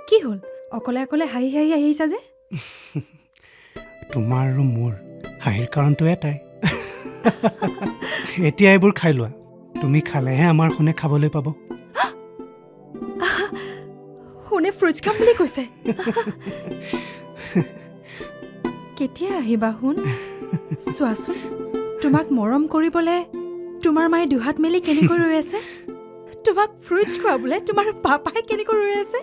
কি হ'ল অকলে অকলে হাঁহি হাঁহি আহিছা যে তোমাৰ আৰু মোৰ হাঁহিৰ কাৰণটো এটাই এতিয়া এইবোৰ খাই লোৱা তুমি খালেহে আমাৰ শুনে খাবলৈ পাব শুনে ফ্ৰুটছ খাম বুলি কৈছে কেতিয়া আহিবা শুন চোৱাচোন তোমাক মৰম কৰিবলৈ তোমাৰ মায়ে দুহাত মেলি কেনেকৈ ৰৈ আছে তোমাক ফ্ৰুটছ খুৱাবলৈ তোমাৰ পাপাই কেনেকৈ ৰৈ আছে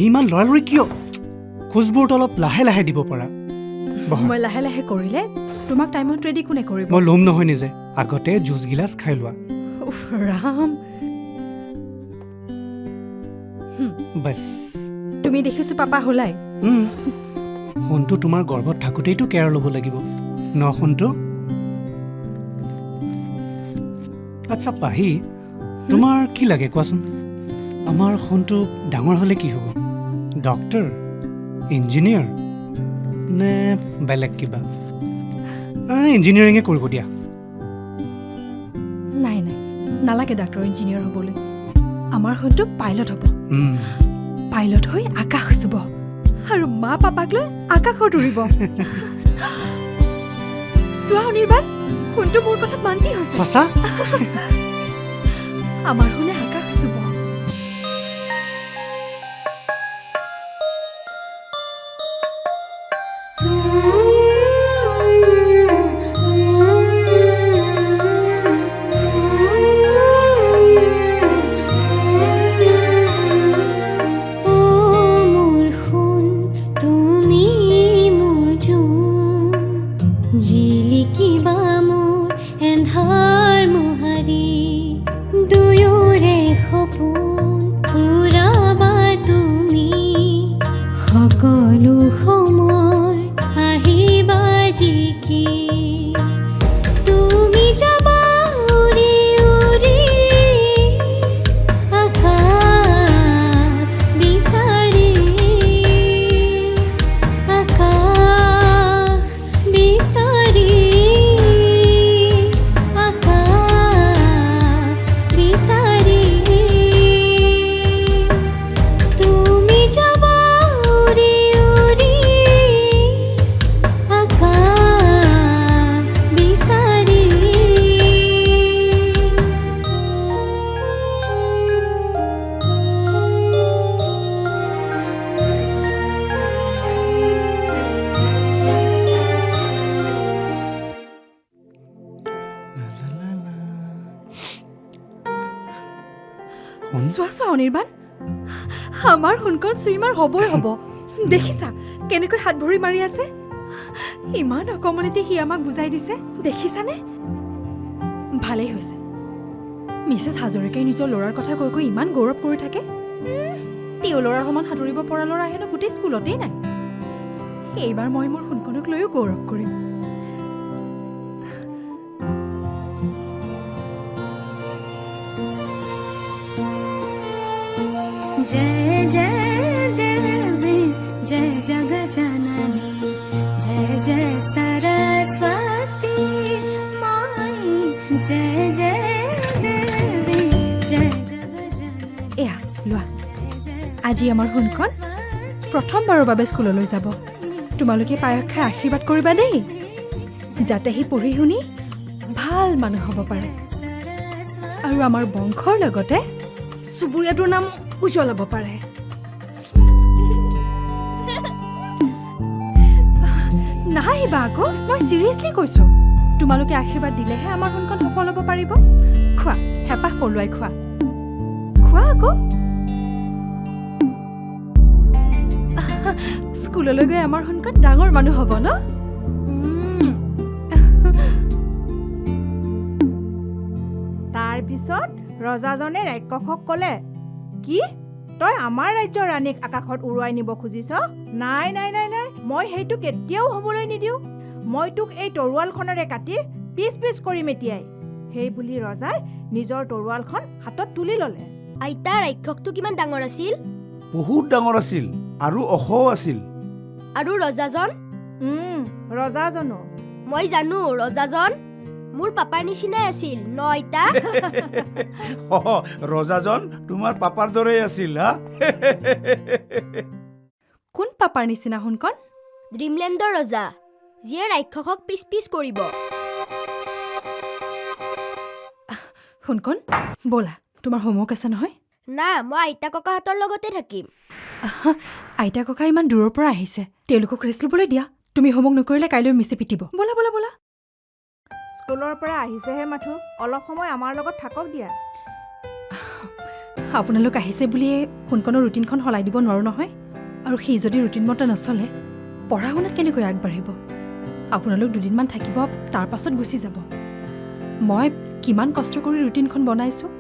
ইমান লৰালৰি কিয় খোজবোৰটো অলপ লাহে লাহে দিব পৰা মই লাহে লাহে কৰিলে তোমাক টাইমত ৰেডি কোনে কৰিব মই ল'ম নহয় নিজে আগতে জুচ গিলাচ খাই লোৱা উফ ৰাম বাস তুমি দেখিছো পাপা হলাই সোণটো তোমাৰ গৰ্ভত থাকোঁতেইতো কেয়াৰ ল'ব লাগিব ন সোণটো আচ্ছা পাহি তোমাৰ কি লাগে কোৱাচোন আমাৰ সোণটো ডাঙৰ হ'লে কি হ'ব ডক্টৰ ইঞ্জিনিয়াৰ নে বেলেগ কিবা ইঞ্জিনিয়াৰিঙে কৰিব দিয়া নাই নাই নালাগে ডাক্তৰ ইঞ্জিনিয়াৰ হ'বলৈ আমাৰ সোণটো পাইলট হ'ব পাইলট হৈ আকাশ চুব আৰু মা পাপাক লৈ আকাশত উৰিব চোৱা অনিৰ্বাণ সোণটো মোৰ কথাত মান্তি হৈছে সঁচা আমাৰ সোণে আকাশ চুব চোৱা অনিৰ্বাণ আমাৰ সোণকণ চুইমাৰ হ'বই হ'ব দেখিছা কেনেকৈ হাত ভৰি মাৰি আছে ইমান অকমানিতে সি আমাক বুজাই দিছে দেখিছানে ভালেই হৈছে মিছেছ হাজৰিকাই নিজৰ ল'ৰাৰ কথা কৈ কৈ ইমান গৌৰৱ কৰি থাকে তেওঁ ল'ৰাৰ সমান সাঁতুৰিব পৰা ল'ৰা হেনো গোটেই স্কুলতেই নাই এইবাৰ মই মোৰ সোণকণক লৈও গৌৰৱ কৰিম जय जय देवी जय जगजननी जय जय सरस्वती माई जय जय देवी जय जगजननी এয়া লোৱা আজি আমাৰ সোণকণ প্ৰথমবাৰৰ বাবে স্কুললৈ যাব তোমালোকে পায়স খাই আশীৰ্বাদ কৰিবা দেই যাতে সি পঢ়ি শুনি ভাল মানুহ হ'ব পাৰে আৰু আমাৰ বংশৰ লগতে চুবুৰীয়াটোৰ নাম উজ্জ্বল হ'ব পাৰে নাহিবা আকৌ মই চিৰিয়াছলি কৈছো তোমালোকে আশীৰ্বাদ দিলেহে আমাৰ সোণকণ সফল হ'ব পাৰিব খোৱা হেঁপাহ পলুৱাই খোৱা খোৱা আকৌ স্কুললৈ গৈ আমাৰ সোণকণ ডাঙৰ মানুহ হ'ব ন তাৰপিছত ৰজাজনে ৰাক্ষসক ক'লে কি তই আমাৰ ৰাজ্যৰ ৰাণীক আকাশত উৰুৱাই নিব খুজিছ নাই নাই নাই নাই মই সেইটো কেতিয়াও হ'বলৈ নিদিওঁ মই তোক এই তৰোৱালখনেৰে কাটি পিচ পিচ কৰিম এতিয়াই সেই বুলি ৰজাই নিজৰ তৰোৱালখন হাতত তুলি ল'লে আইতা ৰাক্ষসটো কিমান ডাঙৰ আছিল বহুত ডাঙৰ আছিল আৰু ওখও আছিল। আৰু ৰজাজন? ৰজাজনো মই জানো ৰজাজন মোৰ পাপাৰ নিচিনাই আছিল ন আইতা? ৰজাজন তোমাৰ পাপাৰ দৰেই আছিল হা? কোন পাপাৰ নিচিনা সোণকণ? ড্ৰিমলেণ্ডৰ ৰজা, যিয়ে ৰাক্ষসক পিছ পিছ কৰিব। সোণকণ ব'লা, তোমাৰ হোমৱৰ্ক আছে নহয়? না, মই আইতা ককাহঁতৰ লগতে থাকিম। আইতা ককা ইমান দূৰৰ পৰা আহিছে, তেওঁলোকক ৰেষ্ট ল'বলৈ দিয়া। তুমি হোমৱৰ্ক নকৰিলে কাইলৈ মিছে পিটিব। ব'লা ব'লা ব'লা। স্কুলৰ পৰা আহিছেহে মাথো, অলপ সময় আমাৰ লগত থাকক দিয়া। আপোনালোক আহিছে বুলিয়ে সোণকণৰ ৰুটিনখন সলাই দিব নোৱাৰোঁ নহয়। আৰু সি যদি ৰুটিন মতে নচলে পঢ়া শুনাত কেনেকৈ আগবাঢ়িব? আপোনালোক দুদিনমান থাকিব, তাৰ পাছত গুচি যাব। মই কিমান কষ্ট কৰি ৰুটিনখন বনাইছোঁ,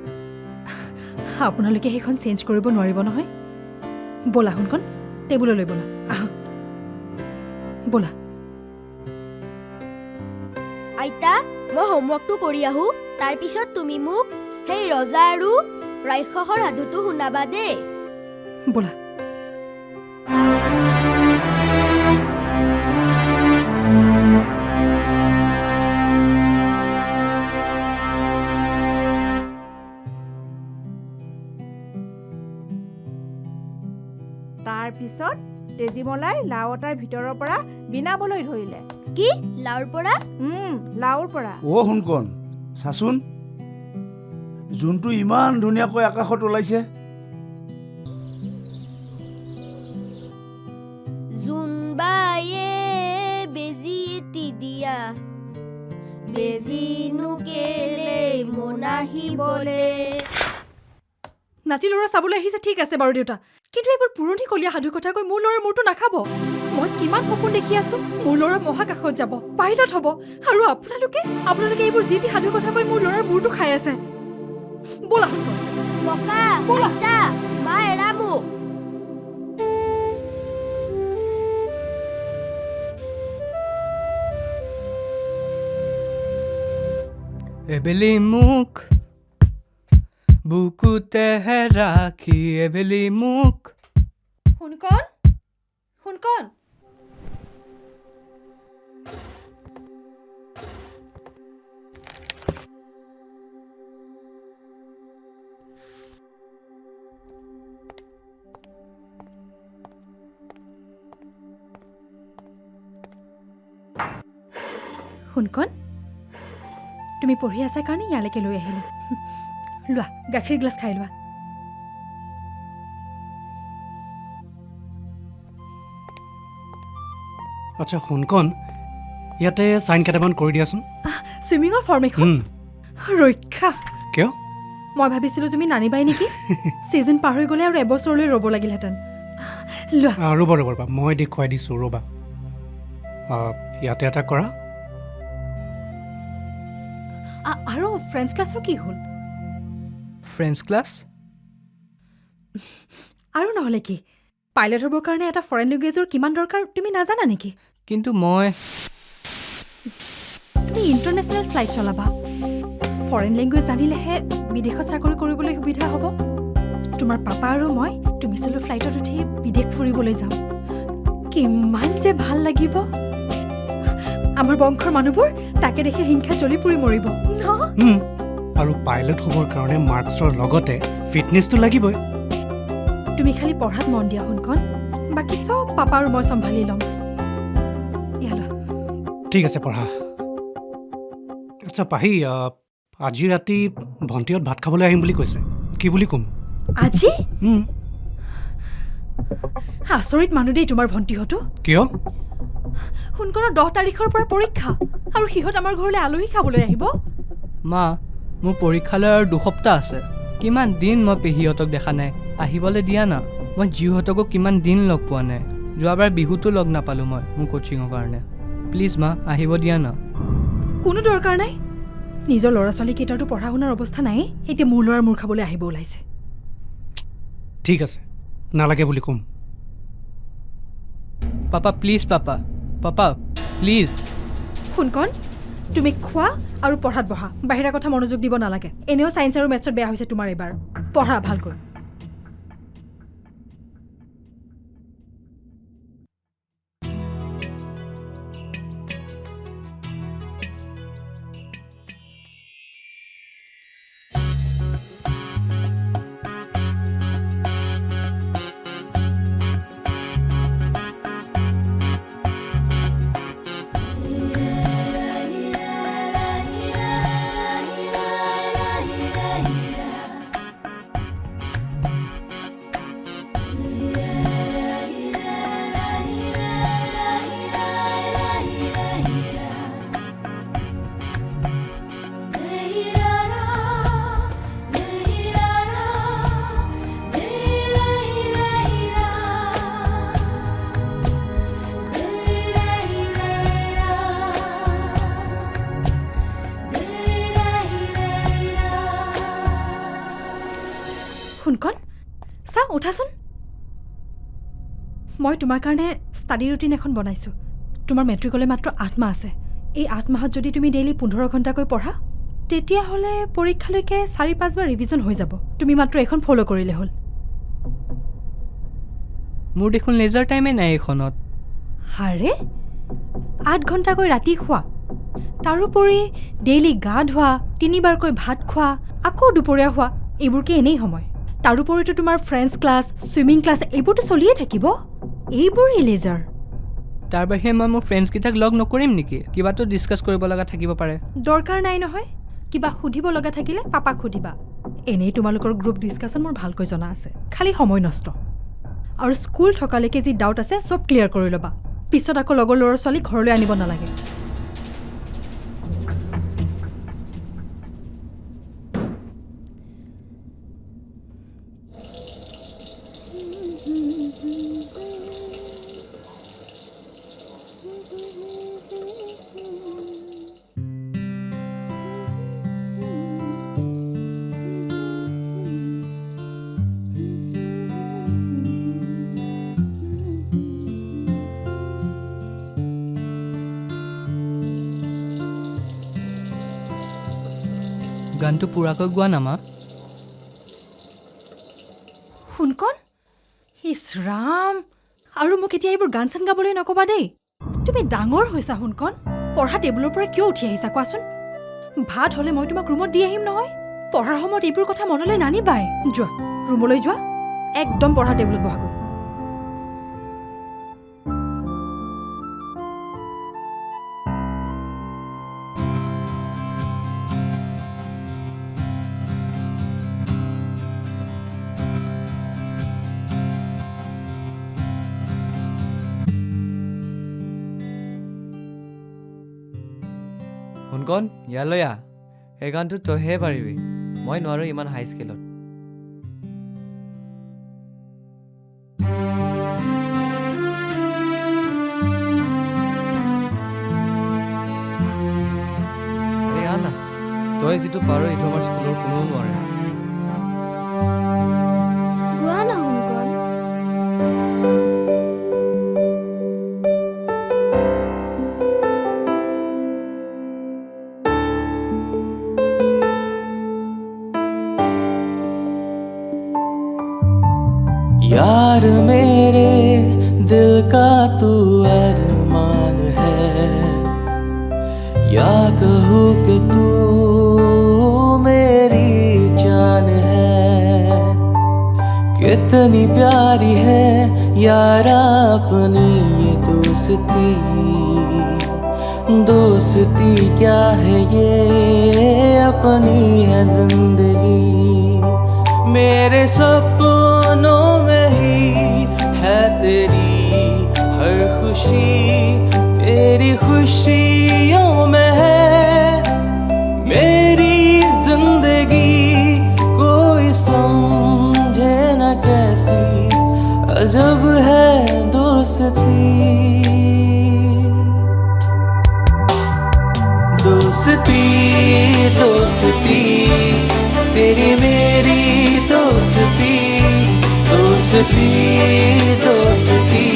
আপোনালোকে সেইখন চেঞ্জ কৰিব নোৱাৰিব নহয়। ব'লা সোণকণ, টেবুললৈ ব'লা। আহা ব'লা। আইতা, মই হোমৱৰ্কটো কৰি আহোঁ, তাৰপিছত তুমি মোক সেই ৰজা আৰু ৰাক্ষসৰ সাধুটো শুনাবা দেই। ব'লা। তাৰপিছত তেজীমলাই লাও এটাৰ ভিতৰৰ পৰা বিনাবলৈ ধৰিলে। কি? লাওৰ পৰা? লাওৰ পৰা। অ' সোণকণ, চাচোন জোনটো ইমান ধুনীয়াকৈ আকাশত ওলাইছে। জোনবায়ে বেজি এটি দিয়া, বেজিনো কেলে মনাহিবলে। নাতি ল'ৰা চাবলৈ আহিছে, ঠিক আছে বাৰু দেউতা, কিন্তু এইবোৰ পুৰণি কলীয়া সাধু কথা কৈ মোৰ ল'ৰাৰ মূৰটো নাখাব। মই কিমান সপোন দেখি আছো মোৰ ল'ৰা মহাকাশত যাব, পাইলট হ'ব, আৰু আপোনালোকে এইবোৰ যি টি সাধু কথা কৈ মোৰ ল'ৰাৰ মূৰটো খাই আছে। ব'লা ককা, আইতা, মা এৰা মোক। এবেলি মোক বুকুতেহে ৰাখি, এবেলি মোক। সোণকণ, সোণকণ। সোণকণ, তুমি পঢ়ি আছা কাৰণে ইয়ালৈকে লৈ আহিলোঁ। লোৱা, গাখীৰ গ্লাছ খাই লোৱা। আচ্ছা সোণকণ, ইয়াতে চাইন কেইটামান কৰি দিয়াচোন। চুইমিঙৰ ফৰ্ম এখন? ৰক্ষা। কিয়? মই ভাবিছিলোঁ তুমি নানিবাই নেকি। ছিজন পাৰ হৈ গ'লে আৰু এবছৰলৈ ৰ'ব লাগিলহেঁতেন। লোৱা। ৰ'বা ৰ'বা, মই দেখুৱাই দিছোঁ, ৰ'বা। ইয়াতে এটা কৰা। আৰু ফ্ৰেঞ্চ ক্লাছৰ কি হ'ল? French class? আৰু নহ'লে কি, পাইলট হ'বৰ কাৰণে এটা ফৰেন লেংগুৱেজৰ কিমান দৰকাৰ তুমি নাজানা নেকি? কিন্তু তুমি ইণ্টাৰনেশ্যনেল ফ্লাইট চলাবা। ফৰেন লেংগুৱেজ জানিলেহে বিদেশত চাকৰি কৰিবলৈ সুবিধা হ'ব। তোমাৰ পাপা আৰু মই তুমি চলোৱা ফ্লাইটত উঠি বিদেশ ফুৰিবলৈ যাম। কিমান যে ভাল লাগিব। আমাৰ বংশৰ মানুহবোৰ তাকে দেখি হিংসা জ্বলি পুৰি মৰিব। আৰু পাইলট হ'বৰ কাৰণে মাৰ্কছৰ লগতে ফিটনেছটো লাগিবই। তুমি খালি পঢ়াত মন দিয়া সোণকণ, বাকী চব পাপা আৰু মই চম্ভালি ল'ম। ঠিক আছে, পঢ়া। আচ্ছা পাহি, আজি ৰাতি ভণ্টিহঁত ভাত খাবলৈ আহিম বুলি কৈছে, কি বুলি ক'ম? আজি? আচৰিত মানুহ দেই তোমাৰ ভণ্টিহঁতো। কিয়? সোণকণৰ 10 তাৰিখৰ পৰা পৰীক্ষা, আৰু সিহঁত আমাৰ ঘৰলৈ আলহী খাবলৈ আহিব। মা, মোৰ পৰীক্ষালৈ আৰু 2 সপ্তাহ আছে। কিমান দিন মই পেহীহঁতক দেখা নাই, আহিবলৈ দিয়া না। মই জীউহঁতকো কিমান দিন লগ পোৱা নাই। যোৱাবাৰ বিহুতো লগ নাপালোঁ মই মোৰ কোচিঙৰ কাৰণে। প্লিজ মা, আহিব দিয়া না। কোনো দৰকাৰ নাই, নিজৰ ল'ৰা ছোৱালীকেইটাৰতো পঢ়া শুনাৰ অৱস্থা নাই, এতিয়া মোৰ ল'ৰাৰ মূৰ খাবলৈ আহিব ওলাইছে। ঠিক আছে, নালাগে বুলি ক'ম। Papa please, papa please. সোণকণ, তুমি খোৱা আৰু পঢ়াত বহা, বাহিৰা কথা মনোযোগ দিব নালাগে। এনেও ছায়েন্স আৰু মেথছত বেয়া হৈছে তোমাৰ এইবাৰ, পঢ়া ভালকৈ। উঠাচোন মই তোমাৰ কাৰণে ষ্টাডি ৰুটিন এখন বনাইছোঁ তোমাৰ মেট্ৰিকলৈ মাত্ৰ 8 মাহ আছে এই 8 মাহত যদি তুমি ডেইলি 15 ঘণ্টাকৈ পঢ়া তেতিয়াহ'লে পৰীক্ষালৈকে 4-5 বাৰ ৰিভিজন হৈ যাব তুমি মাত্ৰ এখন ফ'ল' কৰিলে হ'ল মোৰ দেখোন লেজাৰ টাইমে নাই এইখনত হাৰে 8 ঘণ্টাকৈ ৰাতি খোৱা তাৰোপৰি ডেইলি গা ধোৱা 3 বাৰকৈ ভাত খোৱা আকৌ দুপৰীয়া খোৱা এইবোৰ কি এনেই সময় তাৰোপৰিতো তোমাৰ ফ্ৰেণ্ডছ ক্লাছ ছুইমিং ক্লাছ এইবোৰতো চলিয়ে থাকিব এইবোৰেই লেজাৰ তাৰ বাহিৰে মই মোৰ ফ্ৰেণ্ডছকেইটাক লগ নকৰিম নেকি কিবাতো ডিছকাছ কৰিব লগা থাকিব পাৰে দৰকাৰ নাই নহয় কিবা সুধিব লগা থাকিলে পাপাক সুধিবা এনেই তোমালোকৰ গ্ৰুপ ডিছকাশ্যন মোৰ ভালকৈ জনা আছে খালি সময় নষ্ট আৰু স্কুল থকালৈকে যি ডাউট আছে চব ক্লিয়াৰ কৰি ল'বা পিছত আকৌ লগৰ ল'ৰা ছোৱালী ঘৰলৈ আনিব নালাগে গানটো পুৰাকৈ গোৱা না মা শুনকণ ইছ ৰাম আৰু মোক এতিয়া এইবোৰ গান চান গাবলৈ নক'বা দেই তুমি ডাঙৰ হৈছা শুনকণ পঢ়া টেবুলৰ পৰা কিয় উঠি আহিছা কোৱাচোন ভাত হ'লে মই তোমাক ৰুমত দি আহিম নহয় পঢ়াৰ সময়ত এইবোৰ কথা মনলৈ নানিবাই যোৱা ৰুমলৈ যোৱা একদম পঢ়া টেবুলত বহাগৈ শুনকণ ইয়ালৈ আহ এই গানটো তইহে পাৰিবি মই নোৱাৰো ইমান হাই স্কেলত আৰে আহ না তই যিটো পাৰ এইটো আমাৰ স্কুলৰ কোনেও নোৱাৰে গোৱা না শুনকণ यार मेरे दिल का तू अरमान है या कहूँ कि तू मेरी जान है कितनी प्यारी है यारा अपनी ये दोस्ती दोस्ती क्या है ये अपनी है जिंदगी मेरे सपनों में ही है तेरी हर खुशी तेरी खुशियों में है मेरी जिंदगी कोई समझे न कैसी अजब है दोस्ती दोस्ती दोस्ती तेरी मेरी दोस्ती दोस्ती दोस्ती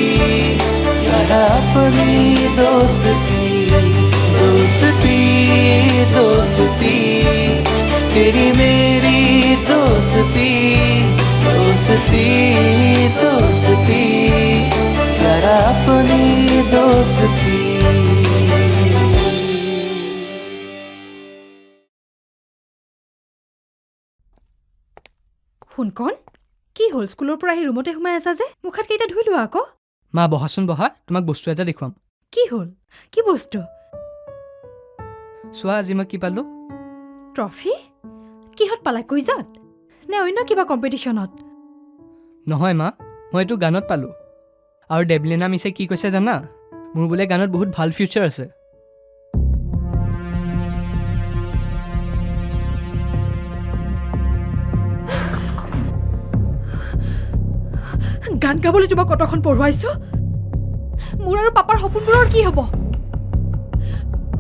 यार अपनी दोस्ती दोस्ती दोस्ती तेरी मेरी दोस्ती दोस्ती दोस्ती यार अपनी दोस्ती শুনকণ কি হ'ল স্কুলৰ পৰা আহি ৰুমতে সোমাই আছা যে মুখত কেইটা ধুই লোৱা আকৌ মা বহাচোন বহা তোমাক বস্তু এটা দেখুৱাম কি হ'ল কি বস্তু চোৱা আজি মই কি পালোঁ ট্ৰফি কিহত পালা কুইজত নে অন্য কিবা কম্পিটিশ্যনত নহয় মা মই এইটো গানত পালোঁ আৰু ডেভলিনা মিছে কি কৈছে জানা মোৰ বোলে গানত বহুত ভাল ফিউচাৰ আছে গান গাবলৈ তোমাক কতখন পঢ়ুৱাইছো মোৰ আৰু পাপাৰ সপোনবোৰৰ কি হ'ব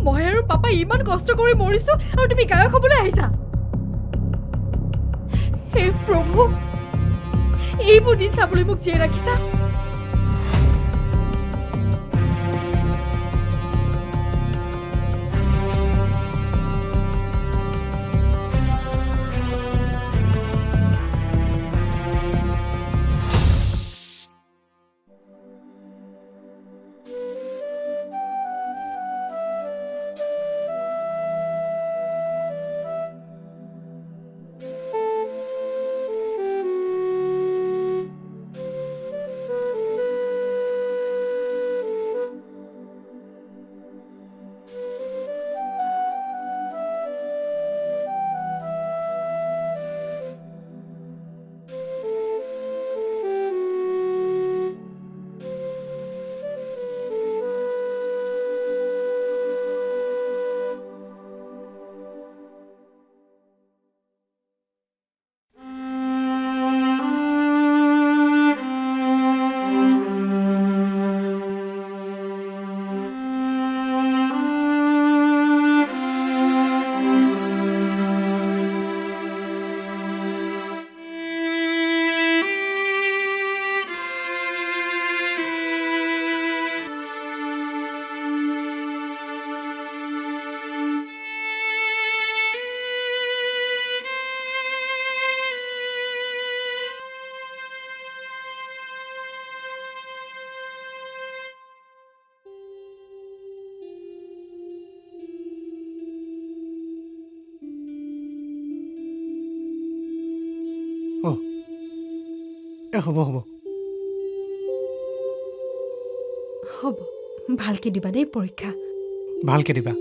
মই আৰু পাপা ইমান কষ্ট কৰি মৰিছো আৰু তুমি গায়ক হ'বলৈ আহিছা হে প্ৰভু এইবোৰ দিন চাবলৈ মোক জীয়াই ৰাখিছা। হ'ব হ'ব, ভালকে দিবা দেই পৰীক্ষা। ভালকে দিবা।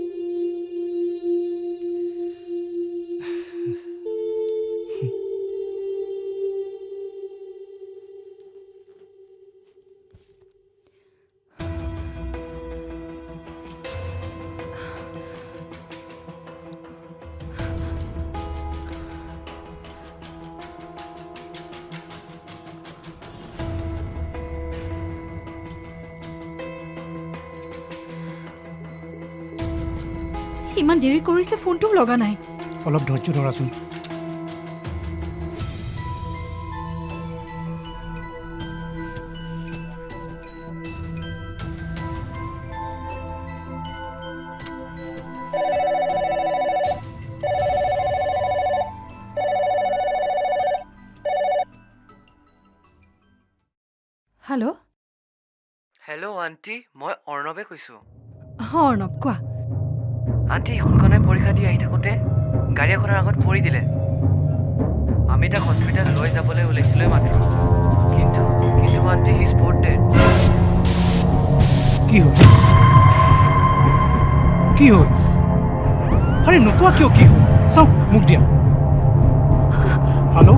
ইমান দেৰি কৰিছে, ফোনটোও লগা নাই। অলপ ধৈৰ্য ধৰাচোন। হেল্ল'। হেল্ল' আণ্টি, মই অৰ্ণৱে কৈছোঁ। অৰ্ণৱ, কোৱা। আণ্টি, সোনকালে পৰীক্ষা দি আহি থাকোঁতে গাড়ী এখনৰ আগত পৰি দিলে। আমি তাক হস্পিটেল লৈ যাবলৈ ওলাইছিলোঁ মাত্ৰ, কিন্তু আণ্টি হি স্পট ডেড। কি হ'ল? কি হ'ল? আৰে নোকোৱা কিয়? কি হ'ল? চাওঁ, মোক দিয়া। হেল্ল'।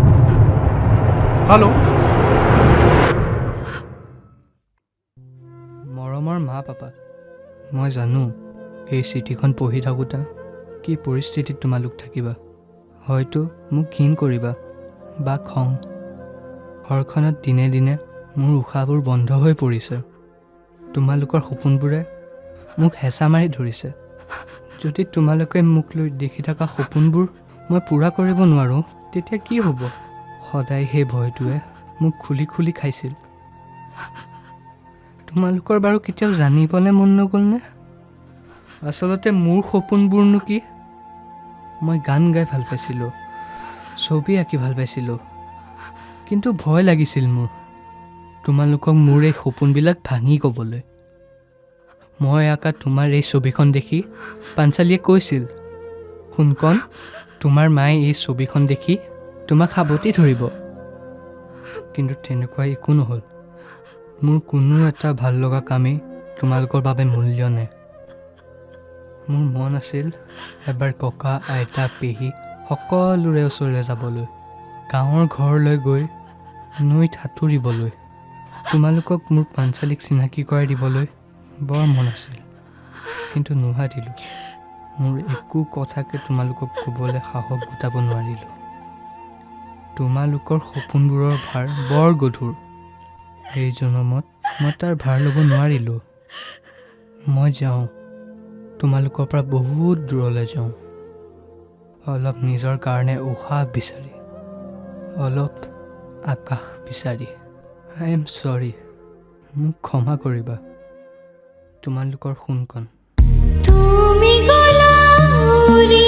মৰমৰ মা পাপা, মই জানো এই চিঠিখন পঢ়ি থাকোঁতে কি পৰিস্থিতিত তোমালোক থাকিবা। হয়তো মোক ঘিণ কৰিবা বা খং। ঘৰখনত দিনে দিনে মোৰ উশাহবোৰ বন্ধ হৈ পৰিছে। তোমালোকৰ সপোনবোৰে মোক হেঁচা মাৰি ধৰিছে। যদি তোমালোকে মোক লৈ দেখি থকা সপোনবোৰ মই পূৰা কৰিব নোৱাৰোঁ, তেতিয়া কি হ'ব? সদায় সেই ভয়টোৱে মোক খুলি খুলি খাইছিল। তোমালোকৰ বাৰু কেতিয়াও জানিবলৈ মন নগ'লনে? আচলতে মোৰ সপোনবোৰনো কি? মই গান গাই ভাল পাইছিলোঁ, ছবি আঁকি ভাল পাইছিলোঁ, কিন্তু ভয় লাগিছিল মোৰ তোমালোকক মোৰ এই সপোনবিলাক ভাঙি ক'বলৈ। মই আঁকা তোমাৰ এই ছবিখন দেখি পাঞ্চালীয়ে কৈছিল, শুনকণ, তোমাৰ মায়ে এই ছবিখন দেখি তোমাক সাৱটি ধৰিব। কিন্তু তেনেকুৱা একো নহ'ল। মোৰ কোনো এটা ভাল লগা কামেই তোমালোকৰ বাবে মূল্য নাই। মোৰ মন আছিল এবাৰ ককা, আইতা, পেহী সকলোৰে ওচৰলৈ যাবলৈ, গাঁৱৰ ঘৰলৈ গৈ নৈত সাঁতুৰিবলৈ। তোমালোকক মোৰ পাঞ্চালীক চিনাকি কৰাই দিবলৈ বৰ মন আছিল, কিন্তু নোৱাৰিলোঁ। মোৰ একো কথাকে তোমালোকক ক'বলৈ সাহস গোটাব নোৱাৰিলোঁ। তোমালোকৰ সপোনবোৰৰ ভাৰ বৰ গধুৰ। এই জনমত মই তাৰ ভাৰ ল'ব নোৱাৰিলোঁ। মই যাওঁ, তোমালোকৰ পৰা বহুত দূৰলৈ যাওঁ, অলপ নিজৰ কাৰণে উশাহ বিচাৰি, অলপ আকাশ বিচাৰি আই এম চৰি মোক ক্ষমা কৰিবা তোমালোকৰ সোণকণ তুমি গলা উৰি